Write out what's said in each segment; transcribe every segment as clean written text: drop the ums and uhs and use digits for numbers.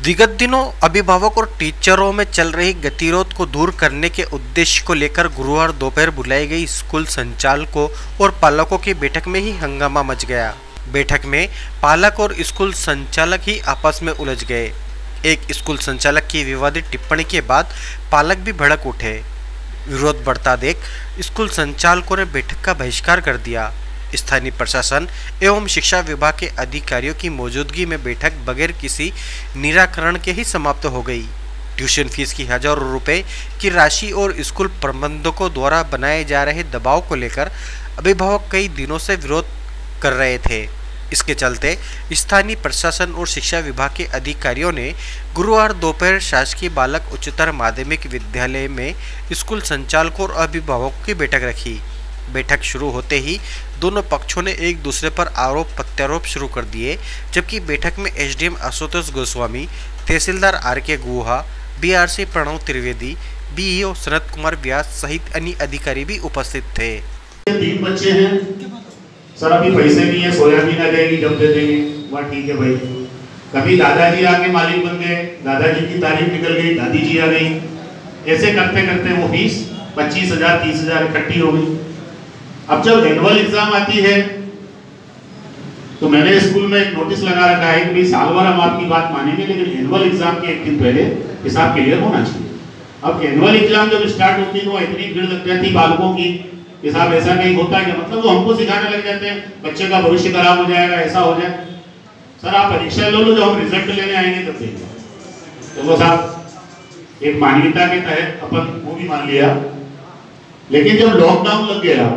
विगत दिनों अभिभावक और टीचरों में चल रही गतिरोध को दूर करने के उद्देश्य को लेकर गुरुवार दोपहर बुलाई गई स्कूल संचालकों और पालकों की बैठक में ही हंगामा मच गया। बैठक में पालक और स्कूल संचालक ही आपस में उलझ गए। एक स्कूल संचालक की विवादित टिप्पणी के बाद पालक भी भड़क उठे। विरोध बढ़ता देख स्कूल संचालकों ने बैठक का बहिष्कार कर दिया। स्थानीय प्रशासन एवं शिक्षा विभाग के अधिकारियों की मौजूदगी में बैठक बगैर किसी निराकरण के ही समाप्त हो गई। ट्यूशन फीस की हजारों रुपए की राशि और स्कूल प्रबंधकों द्वारा बनाए जा रहे दबाव को लेकर अभिभावक कई दिनों से विरोध कर रहे थे। इसके चलते स्थानीय प्रशासन और शिक्षा विभाग के अधिकारियों ने गुरुवार दोपहर शासकीय बालक उच्चतर माध्यमिक विद्यालय में स्कूल संचालकों और अभिभावकों की बैठक रखी। बैठक शुरू होते ही दोनों पक्षों ने एक दूसरे पर आरोप प्रत्यारोप शुरू कर दिए, जबकि बैठक में एसडीएम आशुतोष गोस्वामी, तहसीलदार आर.के. गुहा, बीआरसी प्रणव त्रिवेदी, बीईओ शरद कुमार व्यास सहित अन्य अधिकारी भी उपस्थित थे। 3 बच्चे हैं सर, अभी पैसे नहीं है, सोयाबीन आ जाएगी जब दे देंगे, वह ठीक है भाई। कभी दादाजी आके मालिक बन गए, दादाजी की तारीफ निकल गई, दादी जी आ गई, ऐसे करते करते वो फीस 25,000 30,000 इकट्ठी हो गई। अब जब एनुअल एग्जाम आती है तो मैंने स्कूल में एक नोटिस लगा रखा है कि साल भर हम आपकी बात मानेंगे, लेकिन एनुअल एग्जाम के एक दिन पहले हिसाब क्लियर होना चाहिए। अब एनुअल एग्जाम जब स्टार्ट होती है तो इतनी भीड़ लग जाती बालकों की, हिसाब ऐसा नहीं होता है, मतलब वो हमको सिखाने लग जाते हैं बच्चे का भविष्य खराब हो जाएगा, ऐसा हो जाए। सर आप परीक्षा लो, जो हम रिजल्ट लेने आएंगे तब देखेंगे। तो वो साहब एक मानवीयता के तहत अपन वो भी मान लिया, लेकिन जब लॉकडाउन लग गया,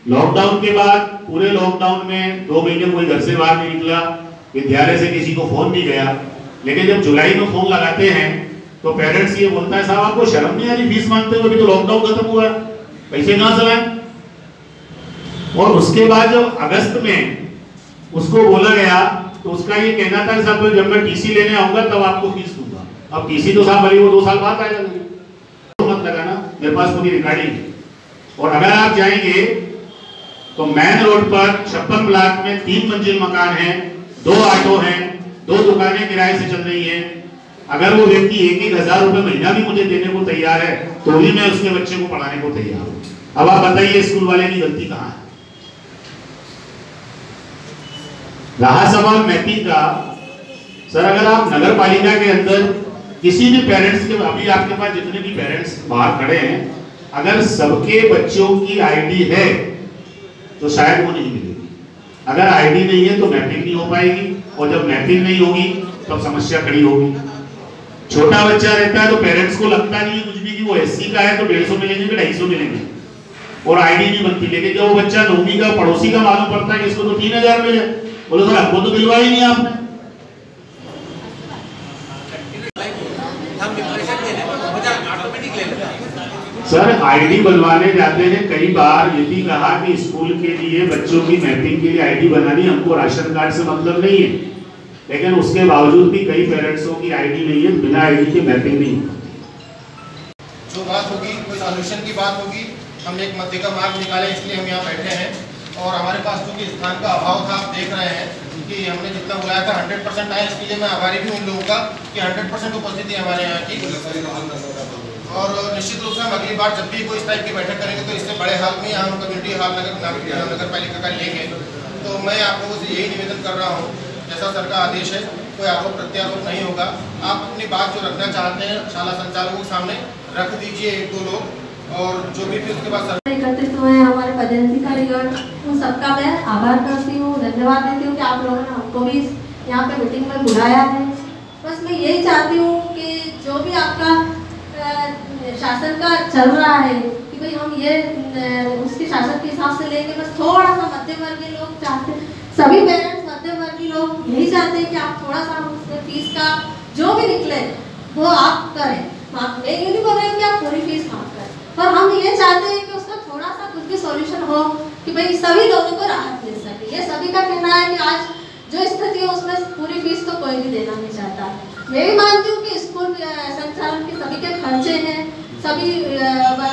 लॉकडाउन के बाद पूरे लॉकडाउन में 2 महीने कोई घर से बाहर नहीं निकला, विद्यालय से किसी को फोन नहीं गया। लेकिन जब जुलाई में फोन लगाते हैं तो पेरेंट्स ये बोलता है साहब आपको शर्म नहीं आ रही फीस मांगते हुए, अभी तो लॉकडाउन खत्म हुआ, पैसे कहां से लाएं? और उसके बाद जब अगस्त में उसको बोला गया तो उसका ये कहना था साहब जब मैं टीसी लेने आऊंगा तब आपको फीस दूंगा। अब टीसी तो साहब वो 2 साल बाद आएगा, मत लगाना, मेरे पास पूरी रिकॉर्डिंग है। और अगर आप जाएंगे तो मैन रोड पर 56 ब्लॉक में 3 मंजिल मकान है, 2 ऑटो हैं, 2 दुकानें किराए से चल रही हैं। अगर वो व्यक्ति 1-1 हजार रुपए महीना भी मुझे देने को तैयार है तो भी मैं उसके बच्चे को पढ़ाने को तैयार हूं। अब आप बताइए स्कूल वाले की गलती कहां है? रहा सवाल मैपिंग का, सर अगर आप नगर पालिका के अंदर किसी भी पेरेंट्स के, अभी आपके पास जितने भी पेरेंट्स बाहर खड़े हैं, अगर सबके बच्चों की आईडी है तो शायद वो नहीं मिलेगी। अगर आईडी नहीं है तो मैपिंग नहीं हो पाएगी, और जब मैपिंग नहीं होगी तब समस्या खड़ी होगी। छोटा बच्चा रहता है तो पेरेंट्स को लगता नहीं है कुछ भी कि वो एससी का है तो 150 मिलेंगे कि 250 मिलेंगे, और आईडी नहीं बनती। लेकिन जब वो बच्चा नौवीं का पड़ोसी का मालूम पड़ता है कि इसको तो 3,000 मिले, बोलो सर हमको तो दिलवा ही नहीं आपने। सर आईडी बनवाने जाते हैं, कई बार ये भी कहा कि स्कूल के लिए बच्चों की मैपिंग के लिए आईडी बनानी, हमको राशन कार्ड से मतलब नहीं है, लेकिन उसके बावजूद भी कई पेरेंट्सों की आईडी नहीं है, बिना आईडी के मैपिंग नहीं होती। जो बात होगी कोई सॉल्यूशन की बात होगी, हम एक मध्य का मार्ग निकाले, इसलिए हम यहाँ बैठे हैं। और हमारे पास चूँकि स्थान का अभाव था, आप देख रहे हैं कि हमने जितना बुलाया था 100% आए, इसके लिए मैं आभारी भी उन लोगों का कि 100% उपस्थिति हमारे यहाँ की। और निश्चित रूप से हम अगली बार जब भी कोई इस टाइप की बैठक करेंगे तो इससे बड़े हाल में हम कम्युनिटी हॉल नगर पालिका का लेंगे। तो मैं आप लोगों से यही निवेदन कर रहा हूँ, जैसा सर का आदेश है, कोई आरोप प्रत्यारोप नहीं होगा। आप अपनी बात जो रखना चाहते हैं शाला संचालकों के सामने रख दीजिए, 1-2 लोग, और जो भी फिर उसके बाद एकत्रित हुए हैं हमारे पदाधिकारीगण, उन सबका मैं आभार करती हूँ, धन्यवाद देती हूँ कि आप लोगों ने हमको भी यहाँ पे मीटिंग में बुलाया है। बस मैं यही चाहती हूँ कि जो भी आपका शासन का चल रहा है कि भाई हम ये उसके शासन के हिसाब से लेंगे, बस थोड़ा सा मध्यवर्गीय लोग चाहते हैं, सभी पेरेंट्स मध्यवर्गीय लोग यही चाहते हैं कि आप थोड़ा सा उससे फीस का जो भी निकले वो आप करें। मैं ये नहीं बोल रही हूँ कि आप पूरी फीस माफ करें, पर हम ये चाहते हैं कि उसका थोड़ा सा कुछ भी सॉल्यूशन हो कि भाई सभी लोगों को राहत मिल सके। ये सभी का कहना है कि आज जो स्थिति है उसमें पूरी फीस तो कोई भी देना नहीं चाहता। मैं भी मानती हूँ कि स्कूल संचालन के सभी के खर्चे हैं, सभी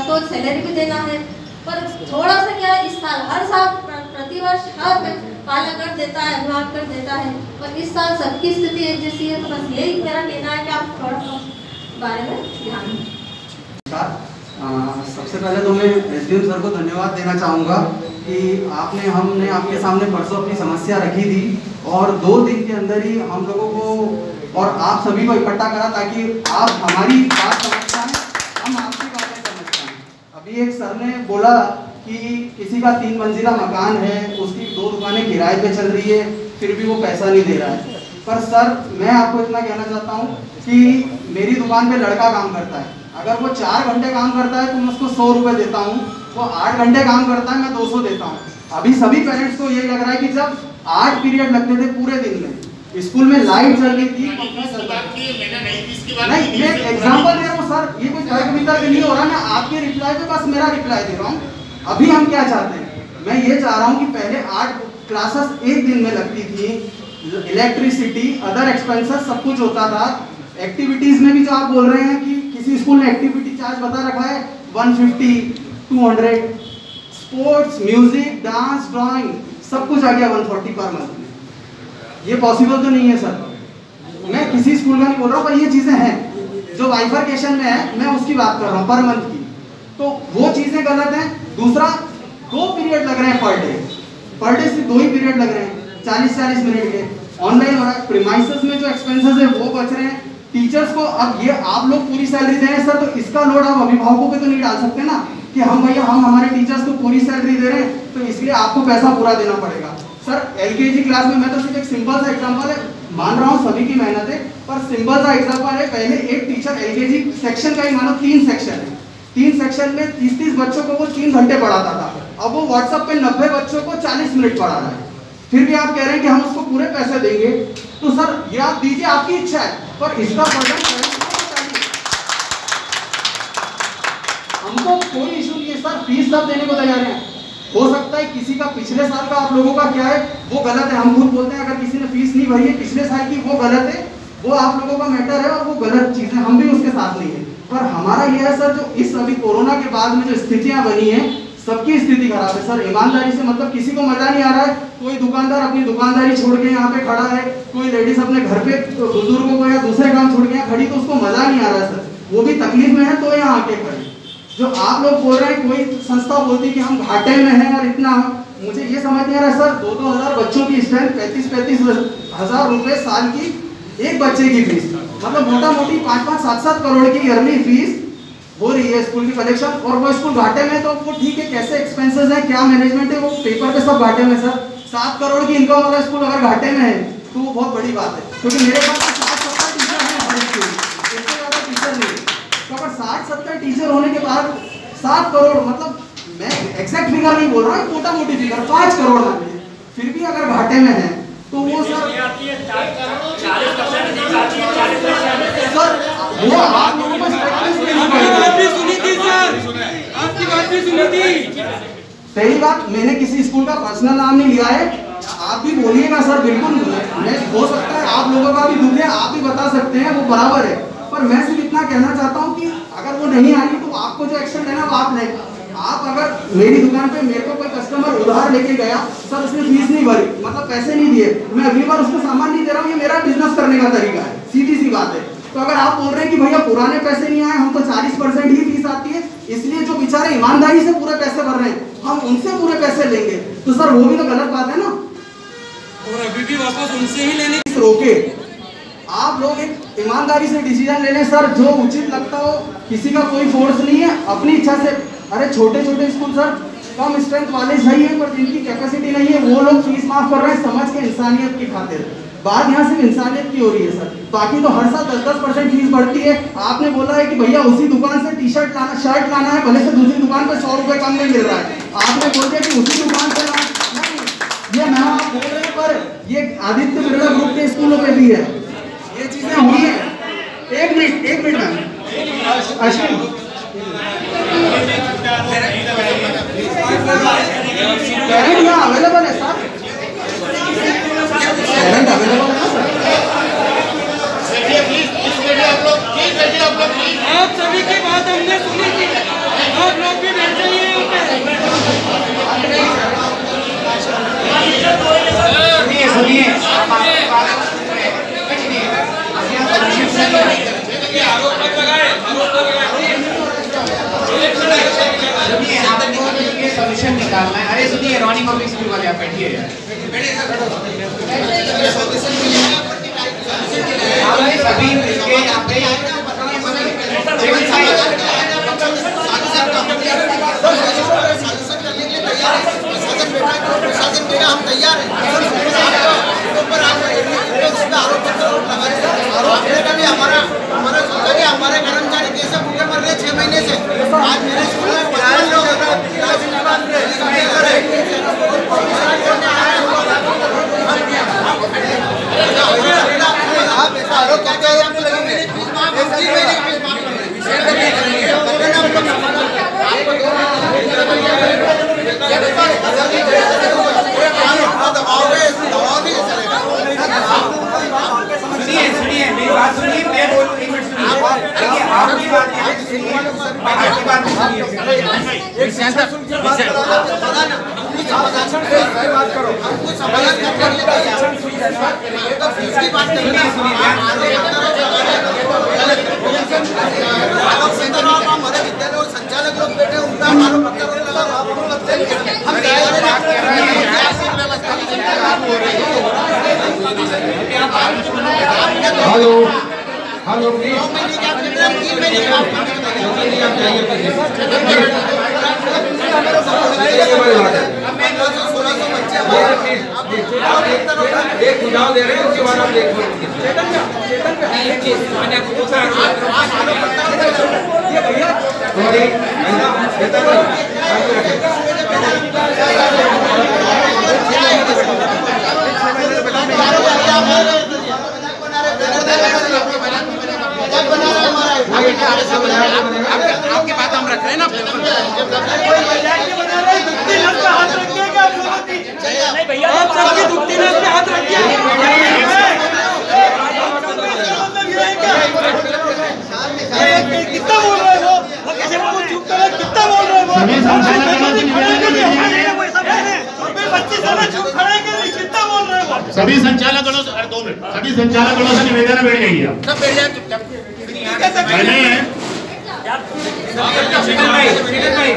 को सैलरी भी देना है, पर थोड़ा सा क्या इस साल हर साल प्रतिवर्ष हर काला कर देता है, अनुवाद कर देता है। और इस साल सबकी स्थिति एक जैसी है, तो बस यही मेरा कहना है कि आप थोड़ा सा बारे में ध्यान दें। सबसे पहले तो मैं एसडीएम सर को धन्यवाद देना चाहूँगा कि हमने आपके सामने परसों अपनी समस्या रखी थी और 2 दिन के अंदर ही हम लोगों को और आप सभी को इकट्ठा करा ताकि आप हमारी बात समझ पाएं, हम आपकी बातें समझ पाएं। अभी एक सर ने बोला कि किसी का 3 मंजिला मकान है, उसकी 2 दुकानें किराए पे चल रही है, फिर भी वो पैसा नहीं दे रहा है। पर सर मैं आपको इतना कहना चाहता हूँ कि मेरी दुकान पे लड़का काम करता है, अगर वो 4 घंटे काम करता है तो मैं उसको 100 रुपये देता हूँ, वो 8 घंटे काम करता है मैं 200 देता हूँ। अभी सभी पेरेंट्स को ये लग रहा है कि जब 8 पीरियड लगते थे पूरे दिन में, स्कूल में लाइट चल रही थी, नहीं मैं एग्जाम्पल दे रहा हूँ सर, ये कोई तर्क वितर्क नहीं हो रहा, मैं आपके रिप्लाई पे बस मेरा रिप्लाई दे रहा हूँ। अभी हम क्या चाहते हैं, मैं ये चाह रहा हूँ कि पहले 8 क्लासेस एक दिन में लगती थी, इलेक्ट्रिसिटी अदर एक्सपेंसेस सब कुछ होता था। एक्टिविटीज में भी जो आप बोल रहे हैं कि किसी स्कूल ने एक्टिविटी चार्ज बता रखा है 150, 200, स्पोर्ट्स, म्यूजिक, डांस, ड्राइंग सब कुछ आ गया 140 पर मंथ में। ये पॉसिबल तो नहीं है सर, मैं किसी स्कूल का नहीं बोल रहा हूँ, पर ये चीजें हैं जो बाइफरकेशन में है, मैं उसकी बात कर रहा हूँ पर मंथ की, तो वो चीजें गलत हैं। दूसरा 2 पीरियड लग रहे हैं पर डे से 2 ही पीरियड लग रहे हैं 40-40 मिनट के, ऑनलाइन हो रहा है, प्रीमाइसेस में जो एक्सपेंसेस है वो बच रहे हैं। टीचर्स को अब ये आप लोग पूरी सैलरी दे रहे हैं सर, तो इसका लोड आप अभिभावकों पे तो नहीं डाल सकते ना कि हम भैया हम हमारे टीचर्स को पूरी सैलरी दे रहे हैं तो इसलिए आपको पैसा पूरा देना पड़ेगा। सर एलकेजी क्लास में मैं तो सिर्फ एक सिंपल सा एग्जांपल है, मान रहा हूँ सभी की मेहनत है, पर सिंपल सा एग्जांपल है, पहले एक टीचर एलकेजी सेक्शन का ही मानो 3 सेक्शन है, 3 सेक्शन में 30-30 बच्चों को वो 3 घंटे पढ़ाता था, अब वो व्हाट्सएप पे 90 बच्चों को 40 मिनट पढ़ा रहा है, फिर भी आप कह रहे हैं कि हम उसको पूरे पैसे देंगे। तो सर ये आप दीजिए, आपकी इच्छा है, पर इसका बर्डन हमको कोई इशू नहीं है सर, फीस सब देने को तैयार है। हो सकता है किसी का पिछले साल का आप लोगों का क्या है वो गलत है, हम खुद बोलते हैं अगर किसी ने फीस नहीं भरी है पिछले साल की वो गलत है, वो आप लोगों का मैटर है और वो गलत चीज है, हम भी उसके साथ नहीं है। पर हमारा ये है सर, जो इस अभी कोरोना के बाद में जो स्थितियां बनी है सबकी स्थिति खराब है सर। ईमानदारी से मतलब किसी को मजा नहीं आ रहा है, कोई दुकानदार अपनी दुकानदारी छोड़ के यहाँ पे खड़ा है, कोई लेडीज अपने घर पे बुजुर्गों को या दूसरे काम छोड़ के यहाँ खड़ी, तो उसको मजा नहीं आ रहा है सर, वो भी तकलीफ में है तो यहाँ आके खड़ी। जो आप लोग बोल रहे हैं कोई संस्था बोलती है कि हम घाटे में हैं और इतना, मुझे ये समझ नहीं आ रहा सर, 2-2 हज़ार बच्चों की स्ट्रेंथ, 35-35 हज़ार रुपए साल की एक बच्चे की फीस, मतलब मोटा मोटी 5-5, 7-7 करोड़ की ईयरली फीस हो रही है स्कूल की कलेक्शन, और वो स्कूल घाटे में, तो वो ठीक है कैसे एक्सपेंसेस है क्या मैनेजमेंट है वो पेपर पे सब घाटे में सर। 7 करोड़ की इनकम वाला स्कूल अगर घाटे में है तो वो बहुत बड़ी बात है, क्योंकि मेरे पास 60-70 टीचर हैं हर स्कूल, इससे ज़्यादा टीचर नहीं, तो अगर 60-70 टीचर होने के बाद 7 करोड़, मतलब मैं एग्जैक्ट फिगर नहीं बोल रहा हूँ, मोटा मोटी फिगर 5 करोड़ मान लीजिए, फिर भी अगर घाटे में है तो वो सर वो आप लोगों को सुनी थी सर, आपकी बात भी सुनी थी। पहली बात, मैंने किसी स्कूल का पर्सनल नाम नहीं लिया है, आप भी बोलिएगा सर, बिल्कुल मैं हो सकता है आप लोगों का भी दुख है, आप भी बता सकते हैं, वो बराबर है, पर मैं सिर्फ इतना कहना चाहता हूँ कि अगर वो नहीं आएगी तो आपको जो एक्शन लेना वो आप लें। आप अगर मेरी दुकान पे मेरे को कोई कस्टमर उधार लेके गया सर, उसने फीस नहीं भरी, मतलब पैसे नहीं दिए, मैं अगली बार उसको सामान नहीं दे रहा हूँ, ये मेरा बिजनेस करने का तरीका है, सीधी सी बात है। तो अगर आप बोल रहे हैं कि भैया पुराने पैसे नहीं आए, हम तो 40% ही फीस आती है, इसलिए जो बेचारे ईमानदारी से पूरे पैसे भर रहे हैं हम उनसे पूरे पैसे लेंगे, तो सर वो भी तो गलत बात है ना, और अभी भी वापस उनसे ही लेने रोके। आप लोग एक ईमानदारी से डिसीजन ले लें सर, जो उचित लगता हो, किसी का कोई फोर्स नहीं है, अपनी इच्छा से। अरे छोटे छोटे स्कूल सर कम स्ट्रेंथ वाले सही है, पर जिनकी कैपेसिटी नहीं है वो लोग फीस माफ कर रहे हैं समझ के इंसानियत की खातिर। बात यहाँ सिर्फ इंसानियत की हो रही है सर, बाकी तो हर साल 10-10% फीस बढ़ती है। आपने बोला है कि भैया उसी दुकान से टी-शर्ट लाना, शर्ट लाना है, भले से दूसरी दुकान पे 100 रुपये कम नहीं मिल रहा है, आपने बोल दिया कि उसी दुकान से ये मैं आप बोल रहे हैं, पर ये आदित्य बिरला ग्रुप के स्कूलों पे भी है, ये चीजें हुई है। एक मिनट मैम, अश्विन पेरेंट यहाँ अवेलेबल है सर, पेरेंट अवेलेबल है सर, आप सभी की बात हमने सुनी थी, आप लोग भी बैठ जाइए यहाँ पे। सुनिए आपको ये सॉल्यूशन निकालना है। अरे सुनिए रॉनी पब्लिक स्कूल वाले आप बैठिए यार। सभी मिलके यहाँ पे प्रशासन देगा, हम तैयार हैं। हमारे कर्मचारी कैसे भूखे मर रहे 6 महीने से। आज मेरे स्कूल में 50 लोग सुनिए मेरी बात सुनिए, मैं बोलूँ एक मिनट सुनिए। आपकी बात हमारे विद्यालय और संचालक लोग बैठे उनका आरोप हेलो हेलो एक सुझाव दे रहे हैं, उसके बाद आप देखो। आपकी बात हम रख रहे हैं ना। नहीं भैया, आप सबकी दुखती नस पे हाथ रखिए। कितना बोल रहे हो? कैसे चुप कर, कितना बोल रहे हो? 25 साल चुप खड़े के लिए कितना बोल रहे हो? सभी संचालकों से 2 मिनट, सभी संचालकों से निवेदन है, बैठ जाइए आप। सब बैठ जाए चुपचाप।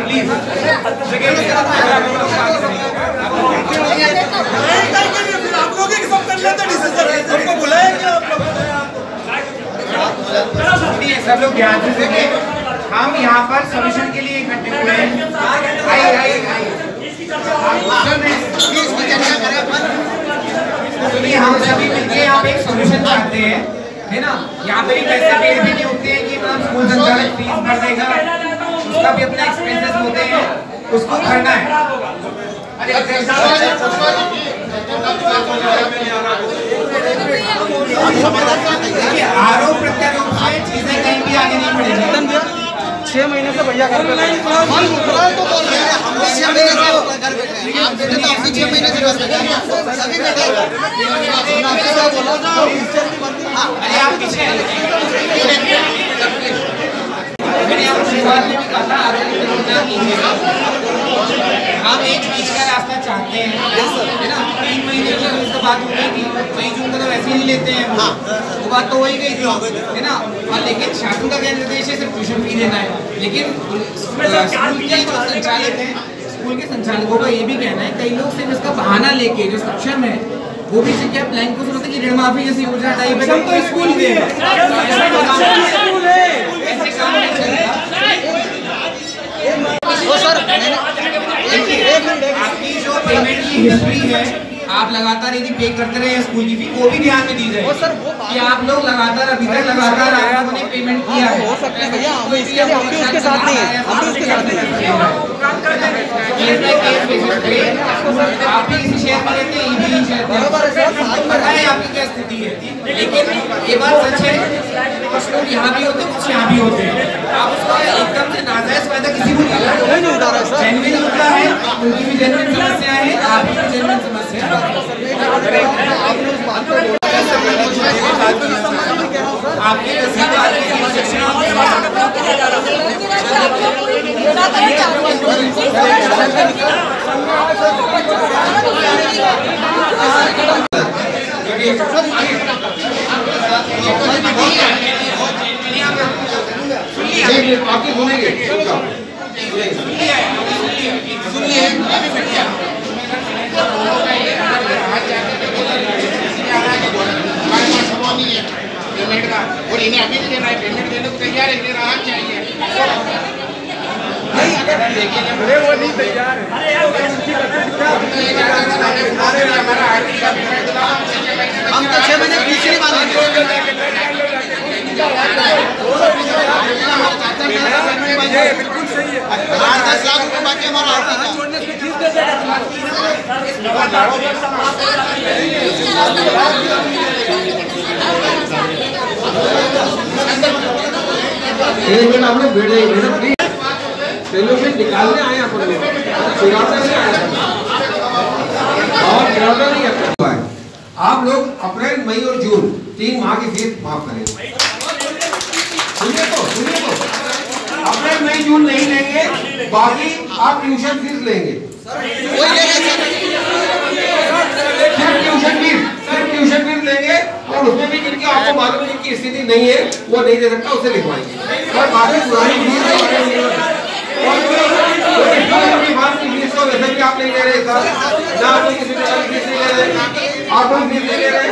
प्लीज आप लोग ही सब कर लेते डिसीजन, सबको बुलाया क्या आप लोग? सब लोग ध्यान से सुनिए। हम यहाँ पर सॉल्यूशन के लिए इकट्ठे हुए हैं। सुनिए, हम सभी मिलके यहाँ पे एक सॉल्यूशन चाहते हैं, है ना। यहाँ पे भी पैसे पेड़ भी नहीं होते हैं कि मतलब स्कूल संचालक फीस भर देगा, उसका भी अपना एक्सपेंसेस होते हैं, उसको भरना है। आरोप प्रत्यारोप से चीजें कहीं भी आगे नहीं बढ़ेगी। 6 महीने से भैया घर पे तो बोल रहे हैं, हम 6 महीने से घर बैठे हैं। आप बैठे तो हम 6 महीने से घर बैठे हैं, सभी बैठे हैं। अरे आप पीछे मैंने आपको शुरुआत में भी कहा था, हम एक बीच का रास्ता चाहते हैं, है ना। 3 महीने की उसका बात हो गई थी, मई जून का तो वैसे ही नहीं लेते हैं, वो बात तो हो ही गई थी, है ना। और लेकिन शासन का क्या निर्देश है, सिर्फ ट्यूशन फी देना है। लेकिन स्कूल के जो संचालक हैं, स्कूल के संचालकों का ये भी कहना है, कई लोग सिर्फ इसका बहाना लेके जो सक्षम है वो भी से क्या प्लान को सोचते कि ऋण माफी जैसी योजना टाइप है, तो स्कूल देगा। आपकी जो पेमेंट की हिस्ट्री है, आप लगातार यदि पे करते रहे स्कूल की फी, वो भी ध्यान में दी जाए कि आप लोग लगातार अभी तक लगातार आप लोगों ने पेमेंट किया है। हो सकता है भैया, हम इसके लिए हम भी उसके साथ नहीं है, हम भी उसके साथ नहीं है। आप भी इसी शहर में रहते हैं, ये भी इसी शहर में, पता है आपकी क्या स्थिति है। लेकिन ये बात सच है, कुछ लोग यहाँ भी होते हैं, कुछ यहाँ भी होते हैं। आप उसका एकदम से नाजायज फायदा किसी को नहीं उठा रहे। जेन्युइन उठा है, उनकी भी जेन्युइन समस्या है, आपकी भी जेन्युइन समस्या है। आपके आपकी सुनेंगे पेमेंट का, और इन्हें अभी नहीं देना है, पेमेंट देने को तैयार है, इन्हें राहत चाहिए। अरे वो नहीं तैयार है। हमारा आरटी का पेमेंट हम तो 6 महीने पीछे मांगेंगे। 8-10 लाख रुपए बाकी हमारा आरटी का। हम लोग बैठ जाइए मैडम प्लीज। सोल्यूशन निकालने आए हैं अपन लोग, चिराता नहीं आए और चिराता नहीं है। आप लोग अप्रैल मई और जून 3 माह की फीस माफ करेंगे। सुनिए तो अप्रैल मई जून नहीं लेंगे, बाकी आप ट्यूशन फीस लेंगे। सिर्फ ट्यूशन फीस लेंगे, और उसमें भी जिनकी आपको मालूम है कि स्थिति नहीं है वो नहीं दे सकता, उसे लिखवाएंगे। और बाकी पुरानी फीस तो वैसे भी आप नहीं ले रहे सर, ना आप किसी प्रकार की फीस नहीं ले रहे, आप हम फीस नहीं ले रहे।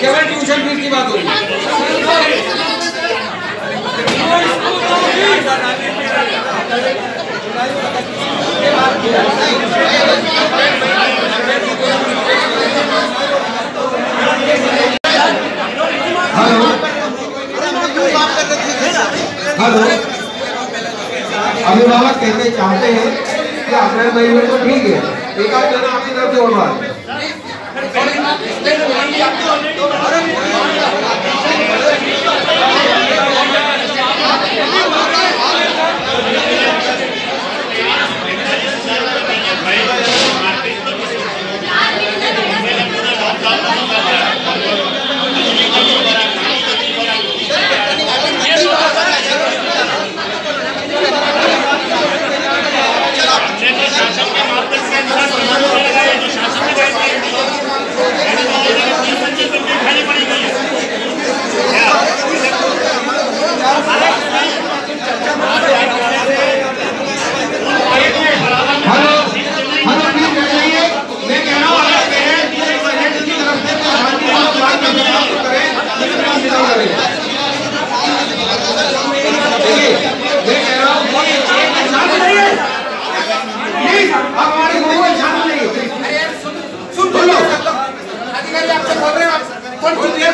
केवल ट्यूशन फीस की बात होगी। हेलो, अभिभावक कहते चाहते हैं कि अप्रैल मई में तो ठीक है, एक आध जना आपकी तरफ से और बात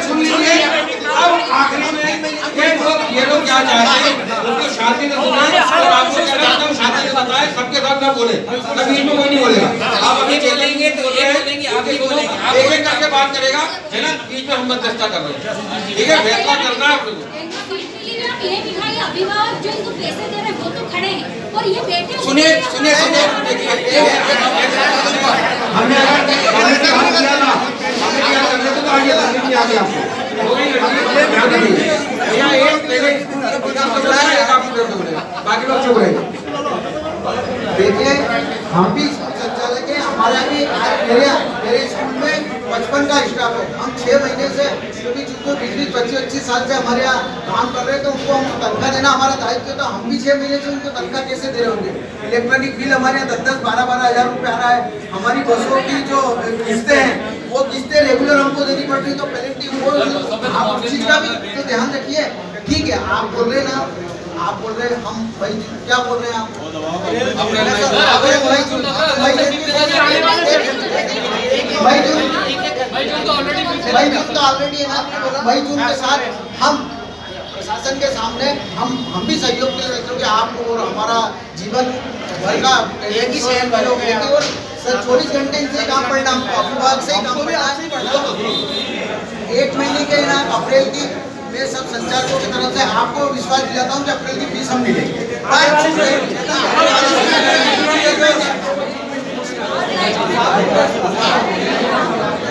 सुन लीजिए। अब आखिरी में ये लोग क्या चाहते हैं, उनको शांति से सुनाएं और आपको एकदम शांति से बताएं, सबके साथ ना बोले, बीच में कोई नहीं बोलेगा। आप अभी चलेंगे तो ये बोलेंगे, आप ही बोलेंगे, आप एक करके बात करेगा, है ना, बीच में हम मध्यस्थता कर रहे हैं, ठीक है, फैसला करना है आप लोगों को। अभिभावक जो इनको पैसे दे रहे हैं वो तो खड़े हैं, और ये बेटे सुनिए हमने बाकी लोग चुप रहेंगे। देखिए हम भी संचालक हैं, हमारा भी मेरे स्कूल में 55 का स्टाफ है। हम 6 महीने से जो 20-25 साल से हमारे यहाँ काम कर रहे थे, उनको हम तनख्वाह देना हमारा दायित्व था। हम भी 6 महीने से उनको तनख्वाह कैसे दे रहे होंगे। इलेक्ट्रॉनिक बिल हमारे यहाँ 10-10, 12-12 हज़ार रुपये आ रहा है। हमारी बसों की जो किस्तें हैं वो किस्तें रेगुलर हमको देनी पड़ रही, तो पेनल्टी वो आप उस चीज़ का भी तो ध्यान रखिए। ठीक है, आप बोल रहे ना, आप बोल रहे हम भाई क्या बोल रहे हैं आप ऑलरेडी है ना। मई जून के साथ हम प्रशासन के सामने हम भी सहयोग के लिए, क्योंकि आपको और हमारा जीवन भर का एक ही शहर में लोग हैं, और 24 घंटे इनसे काम पड़ना, अभिभावक से ही काम पड़ना। 1 महीने के ना अप्रैल की मैं सब संचालकों की तरफ से आपको विश्वास दिलाता हूँ कि अप्रैल की फीस हम नहीं लेंगे।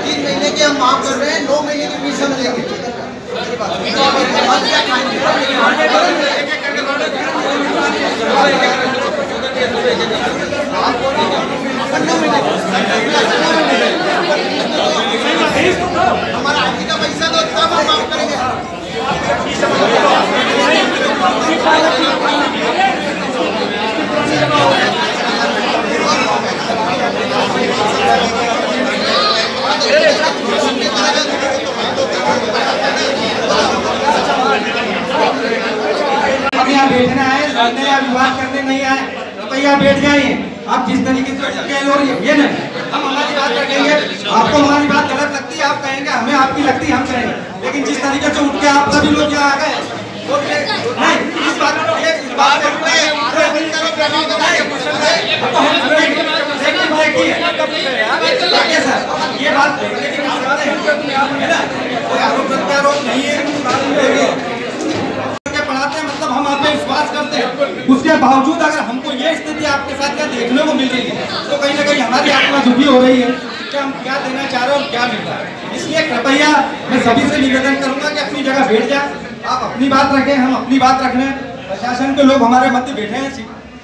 3 महीने के हम माफ कर रहे हैं, 9 महीने की फीस हम लेंगे। हमारा आरती का पैसा दो तब हम माफ करेंगे। अब यहाँ बैठने आए, लड़ने या विवाद करने नहीं आए, रुपया बैठ जाइए। आप जिस तरीके से कह लो ये नहीं, हम हमारी बात रखेंगे। आपको हमारी बात गलत लगती है आप कहेंगे, हमें आपकी लगती है हम कहेंगे, लेकिन जिस तरीके से उठ के आप सभी लोग यहाँ आ गए नहीं, इस बात ये बात नहीं है, पढ़ाते हैं मतलब हम आप पे विश्वास करते हैं, उसके बावजूद अगर हमको ये स्थिति आपके साथ क्या देखने को मिल रही है तो कहीं ना कहीं हमारी आत्मा दुखी हो रही है कि हम क्या देना चाह रहे हैं और क्या मिल रहा है। इसलिए कृपया मैं सभी से निवेदन करूंगा कि अपनी जगह बैठ जाए, आप अपनी बात रखें, हम अपनी बात रख लें। प्रशासन के लोग हमारे मध्य बैठे हैं,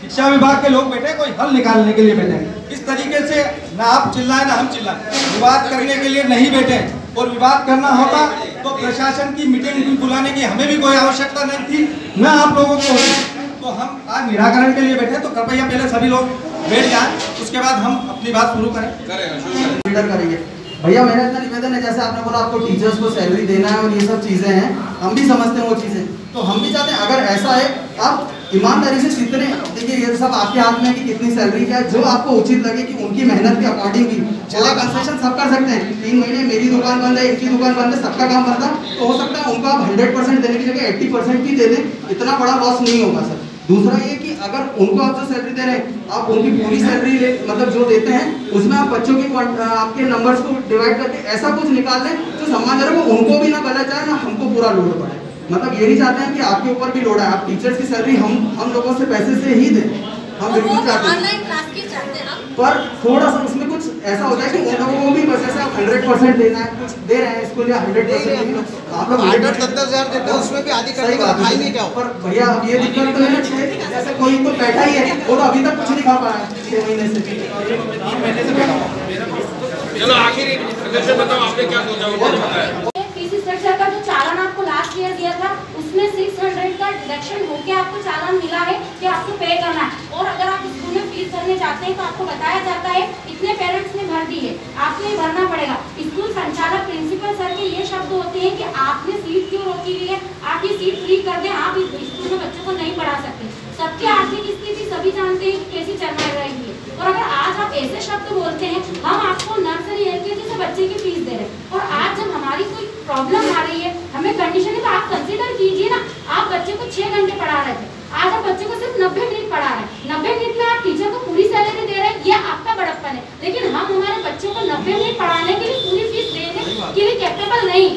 शिक्षा विभाग के लोग बैठे, कोई हल निकालने के लिए बैठे। इस तरीके से ना आप चिल्लाएं ना हम चिल्लाएं, विवाद करने के लिए नहीं बैठे। और विवाद करना होता तो प्रशासन की मीटिंग बुलाने की हमें भी कोई आवश्यकता नहीं थी, न आप लोगों को होती। तो हम आज निराकरण के लिए बैठे, तो कृपया पहले सभी लोग बैठ जाएं, उसके बाद हम अपनी बात शुरू करेंगे। भैया मेरा इतना निवेदन है, जैसे आपने बोला आपको टीचर्स को सैलरी देना है और ये सब चीज़ें हैं, हम भी समझते हैं वो चीज़ें, तो हम भी चाहते हैं अगर ऐसा है आप ईमानदारी से कितने, देखिए ये सब आपके हाथ में है कि कितनी सैलरी क्या है, जो आपको उचित लगे कि उनकी मेहनत के अकॉर्डिंग भी चला कंसेशन सब कर सकते हैं। 3 महीने मेरी दुकान बंद है, इनकी दुकान बंद है, सबका काम बंद है, तो हो सकता है उनको आप 100% देने की जगह 80% भी दे दें, इतना बड़ा लॉस नहीं होगा सर। दूसरा ये कि अगर उनको आप जो सैलरी दे रहे हैं आप उनकी पूरी सैलरी मतलब जो देते हैं उसमें आप बच्चों की आपके नंबर्स को डिवाइड करके ऐसा कुछ निकाल दें जो सम्मानजनक हो, उनको भी ना गलत जाए ना हमको पूरा लोड पड़े। मतलब ये नहीं चाहते हैं कि आपके ऊपर भी लोड है, आप टीचर्स की सैलरी हम लोगों से पैसे से ही दें, हम बिल्कुल चाहते हैं, पर थोड़ा सा उसमें कुछ ऐसा होता है कि उन लोगों को भी बस ऐसा 100% देना है, कुछ दे रहे हैं इसको, या 100% आप लोग 8-10,000 देते हैं, उसमें भी आधी करने का नहीं क्या। पर भैया अब ये दिक्कत तो है ना, जैसे कोई तो बैठा ही है वो तो अभी तक कुछ नहीं खा पा रहा है 6 महीने से। चलो आखिर बताओ आपने क्या सोचा? फीस स्ट्रक्चर का जो चालान आपको लास्ट ईयर दिया था उसमें 600 का डिडक्शन होके आपको चालान मिला है कि आपको पे करना है। और अगर आप स्कूल में फीस भरने जाते हैं तो आपको बताया जाता है इतने पेरेंट्स ने भर दी है, आपको ये भरना पड़ेगा। स्कूल संचालक प्रिंसिपल सर के ये शब्द होते हैं कि आपने सीट क्यों रोकी हुई है, आप ये सीट फ्री कर दें, आप इस स्कूल में बच्चों को नहीं पढ़ा सकते। सबकी आर्थिक स्थिति सभी जानते हैं कैसी चल रही है, और अगर आज आप ऐसे शब्द बोलते हैं, हम आपको नर्सरी LKG से बच्चे की फीस दे रहे हैं, और आज जब हमारी कोई प्रॉब्लम आ रही है, हमें कंडीशन है, तो आप कंसीडर कीजिए ना, आप बच्चे को 6 घंटे पढ़ा रहे थे, आज आप बच्चे को सिर्फ 90 मिनट पढ़ा रहे हैं। 90 मिनट में आप टीचर को पूरी सैलरी दे रहे हैं, ये आपका बड़प्पन है। लेकिन हम हमारे बच्चों को 90 मिनट पढ़ाने के लिए पूरी फीस देने के लिए कैपेबल नहीं।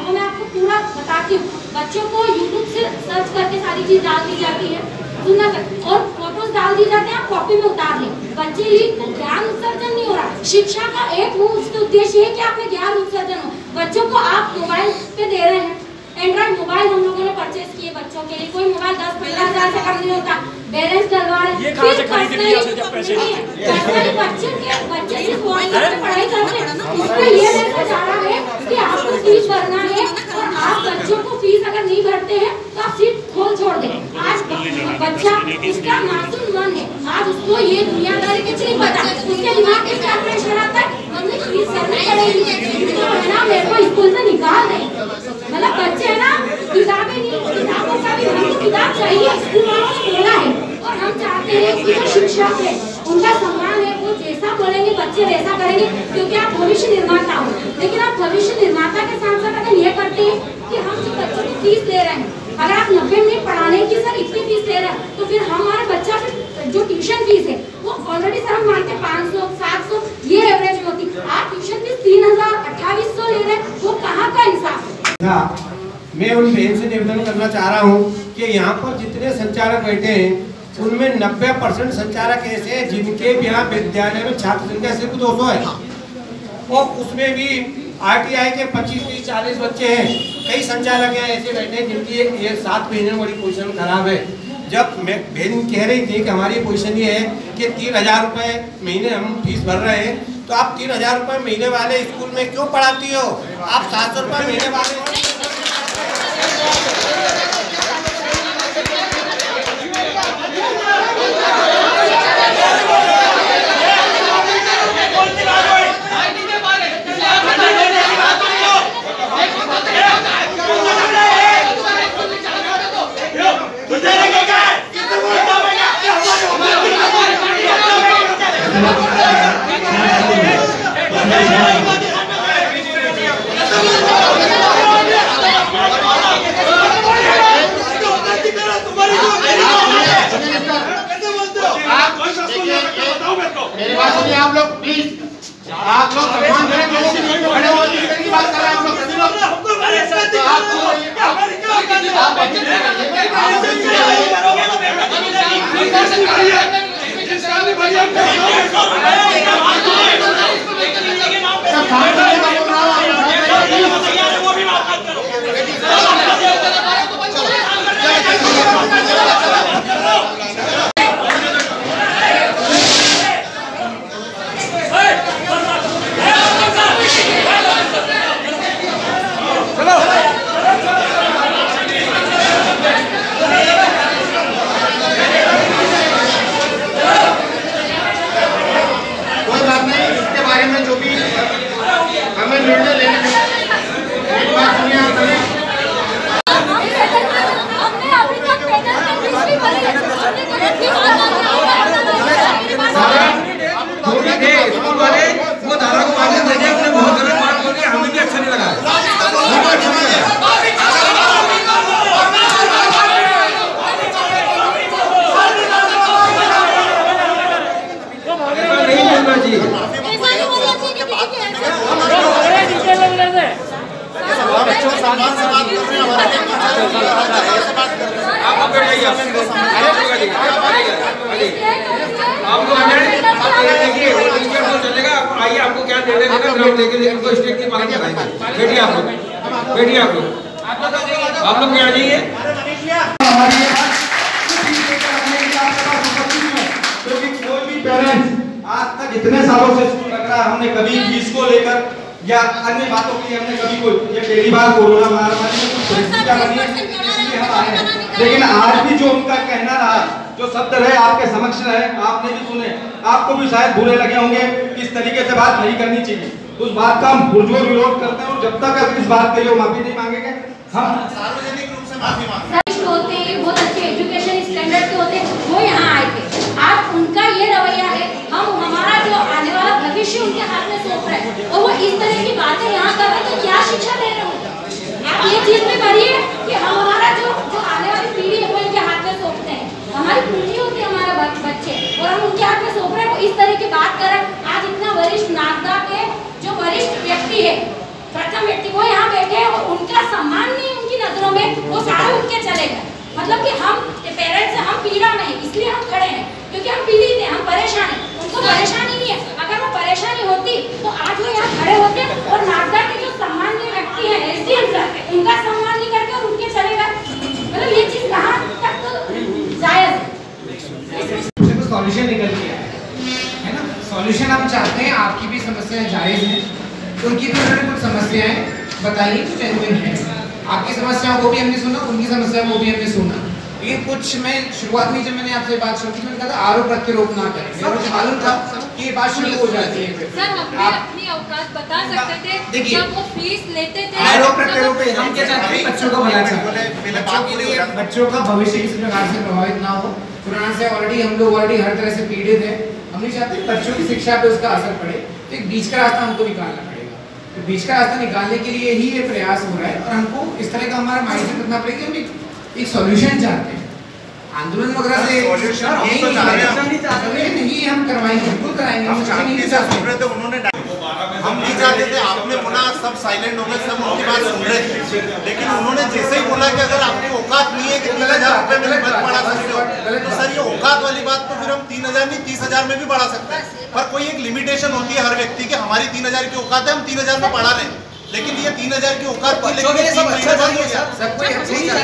मैं आपको पूरा बताती हूँ, बच्चों को यूट्यूब से सर्च करके सारी चीज डाल दी जाती है, सुनना कर, और फोटोज डाल दी जाते हैं, आप कॉपी में उतार लें। बच्चे ज्ञान उत्सर्जन नहीं हो रहा। शिक्षा का एक मुख्य उद्देश्य है कि आपने ज्ञान उत्सर्जन हो। बच्चों को आप मोबाइल पे दे रहे हैं, एंड्रॉइड मोबाइल हम लोगों ने परचेज किए बच्चों के लिए, कोई मोबाइल 10-15 हज़ार से कम नहीं होता, बैलेंस डलवा रहे हैं। बच्चे सिर्फ व्हाट्सएप पे पढ़ाई करते हैं, उसमें ये देखा जा रहा है कि आपको फीस भरना है, और आप बच्चों को फीस अगर नहीं भरते हैं तो आप सीट खोल छोड़ दें। आज बच्चा उसका मासूम मन है, आज उसको ये दुनियादारी कुछ नहीं पता, उसके दिमाग में क्या प्रेशर आता है, हमने फीस भरनी पड़ेगी, तो है ना मेरे को स्कूल से निकाल दें। मतलब बच्चे है ना, किताबें नहीं, किताबों का भी हमको किताब चाहिए, स्कूल वालों ने बोला है, और हम चाहते हैं कि जो शिक्षक है उनका सम्मान है, वो जैसा बोलेंगे बच्चे वैसा करेंगे, क्योंकि आप भविष्य निर्माता हो। लेकिन आप भविष्य निर्माता के साथ साथ अगर ये करते हैं कि हम जो बच्चों को फीस दे रहे हैं, अगर आप 90 मिनट पढ़ाने की सर इतनी फीस दे रहे हैं, तो फिर हमारे बच्चा जो ट्यूशन फीस है वो ऑलरेडी सर हम मानते 500-700 ये एवरेज में होती, आप ट्यूशन फीस 3,000-2,800 ले रहे हैं, वो कहाँ का इंसाफ है? मैं उन बहन से निवेदन करना चाह रहा हूँ कि यहाँ पर जितने संचालक बैठे हैं उनमें 90% संचालक ऐसे हैं जिनके यहाँ विद्यालय में छात्र संख्या सिर्फ 200 है, और उसमें भी RTI के 25-30-40 बच्चे हैं, कई संचालक हैं ऐसे बैठे हैं जिनकी ये 7 महीने में बड़ी पोजीशन खराब है। जब बहन कह रही थी कि हमारी पोजीशन ये है कि 3,000 रुपये महीने हम फीस भर रहे हैं, तो आप 3,000 रुपये महीने वाले स्कूल में क्यों पढ़ाती हो? आप 700 रुपये महीने वाले मेरी बात सुनिए आप लोग प्लीज, आप लोग सम्मान करें लोगों की बात कर रहे हैं आप लोग सभी लोग। आइए आपको क्या दे देगा ग्राउंड लेके इनको स्टेट की बात कराएंगे। बैठिए आप लोग, बैठिए आप लोग क्या आ जाइए। क्योंकि कोई भी पेरेंट्स आज तक इतने सालों से स्कूल रख रहा है, हमने कभी फीस को लेकर या अन्य बातों के लिए हमने कभी कोई, ये पहली बार कोरोना महामारी में कुछ परिस्थितियां बनी है इसलिए हम आए हैं। लेकिन आज भी जो उनका कहना रहा, जो शब्द रहे आपके समक्ष रहे, आपने भी सुने, आपको भी शायद बुरे लगे होंगे, इस तरीके से बात नहीं करनी चाहिए। उस बात का हम पुरजोर विरोध करते हैं और जब तक इस बात के लिए माफी नहीं मांगेंगे हम सार्वजनिक रूप से माफी मांगेंगे। होते हैं बहुत अच्छे एजुकेशन स्टैंडर्ड के होते हैं, वो यहाँ आए थे। आज उनका ये रवैया है, हम हमारा जो आने वाला भविष्य उनके हाथ में सौंप रहे हैं और वो इस तरह की बातें यहाँ कर रहे हैं, तो क्या शिक्षा दे रहे हो? आप ये चीज में करिए कि हम हमारा जो आने वाली पीढ़ी है वो इनके हाथ में सौंपते हैं। हमारी पूंजी होती है हमारे बच्चे और हम उनके हाथ में सौंप रहे हैं, वो इस तरह की बात कर रहे हैं। आज इतना वरिष्ठ नागदा के जो वरिष्ठ व्यक्ति है, प्रथम व्यक्ति, वो यहाँ बैठे हैं और उनका सम्मान नहीं उनकी नजरों में, वो सारे उठ के चले गए। मतलब कि हम पेरेंट्स हम पीड़ा में हैं, इसलिए हम खड़े हैं क्योंकि हम पीड़ित हैं, हम परेशान हैं। उनको परेशानी नहीं है, अगर वो परेशानी होती तो आज वो यहाँ खड़े होते और नागदा के जो सम्मानीय व्यक्ति है SDM सर, उनका सम्मान नहीं करके और उनके चले गए। मतलब ये चीज कहाँ तक तो जायज है? सॉल्यूशन निकल के आया है ना। सॉल्यूशन हम चाहते हैं, आपकी भी समस्याएं जायज हैं, उनकी भी उन्होंने कुछ समस्याएं बताइए जो जेन्युइन है। आपकी समस्याओं को भी हमने सुना, उनकी समस्याओं को भी हमने सुना। लेकिन कुछ मैं शुरुआत में जब मैंने आपसे बात शुरू की, मैंने कहा था आरोप प्रत्यारोप ना करें। मुझे मालूम था कि ये बात शुरू हो जाती है। सर हमने अपनी औकात बता सकते थे जब वो फीस लेते थे। आरोप प्रत्यारोप हम क्या चाहते हैं, बच्चों का भला चाहते हैं, बच्चों का भविष्य किसी प्रकार से प्रभावित ना हो। कोरोना से ऑलरेडी हम लोग हर तरह से पीड़ित हैं, हम नहीं चाहते बच्चों की शिक्षा पे उसका असर पड़े, तो एक बीच का रास्ता हमको निकालना पड़ेगा। तो बीच का रास्ता निकालने के लिए ही ये प्रयास हो रहा है और हमको इस तरह का हमारा माइंडसेट रखना पड़ेगा। हम एक सॉल्यूशन चाहते हैं, आंदोलन वगैरह से नहीं हम करवाएंगे, बिल्कुल कराएंगे। हम नहीं चाहते थे, आपने बोला सब साइलेंट हो गए, सब उनकी बात सुन रहे थे, लेकिन उन्होंने जैसे ही बोला कि अगर आपकी औकात नहीं है कि 3,000 रुपये में मत बढ़ा सकते हो, तो सर ये औकात वाली बात तो फिर हम 3,000 नहीं 30,000 में भी बढ़ा सकते हैं। पर कोई एक लिमिटेशन होती है हर व्यक्ति की, हमारी 3,000 की औकात है, हम 3,000 में बढ़ा रहे हैं। लेकिन ये 3000 की औकात थी, बच्चों के लिए सब अच्छा चाहिए सर। लेकिन